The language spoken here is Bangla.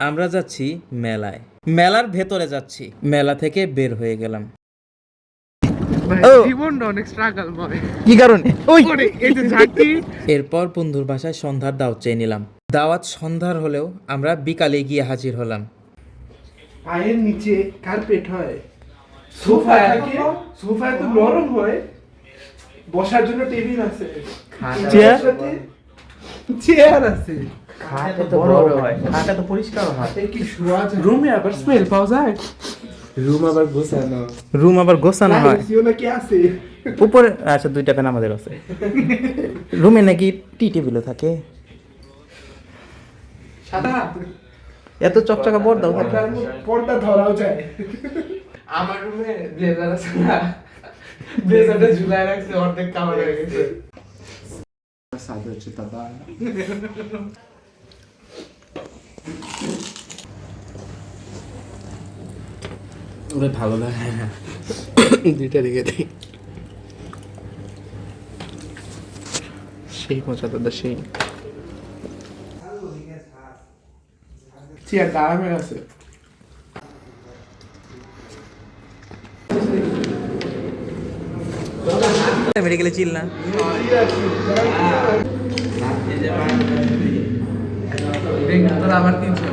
আমরা যাচ্ছি মেলায়, মেলার ভেতরে যাচ্ছি। মেলা থেকে বের হয়ে গেলাম। জীবনটা অনেক স্ট্রাগল ভাই। কি কারণে? ওই এই যে ঝাঁকি। এরপর বন্ধুর বাসায় সন্ধ্যার দাওয়াত চেয়ে নিলাম। দাওয়াত সন্ধ্যার হলেও আমরা বিকালে গিয়ে হাজির হলাম। পায়ের নিচে কার্পেট হয়, সোফা থাকে, সোফা তো নরম হয়, বসার জন্য টেবিল আছে, চেয়ার? চেয়ার আছে, খাট তো বড় হয়, খাট তো পরিষ্কার হয়। এই কি শোয়া যায় রুমে, আবার স্মেল পাওয়া যায়, রুম আবার গোছানো, রুম আবার গোছানো হয়। লাইসিও নাকি আছে উপরে আচ্ছা 2টা ফ্যান আমাদের আছে। রুমে নাকি টি টেবিলও থাকে। সাদা এত চকচকা পর্দাও থাকে। পর্দা ধরাও যায়। আমার রুমে ব্লেজার আছে না, ব্লেজারটা ঝুলায় রাখছে, অর্ধেক কাভার হয়ে গেছে। সাদা হচ্ছে দাদা। ওরে ভালো লাগে না, দুইটা দিকে দিই। সেই মজা দাদা, সেই চেয়ারটা আরামের আছে। মেডিকেলে চিল না। তোরা আবার 300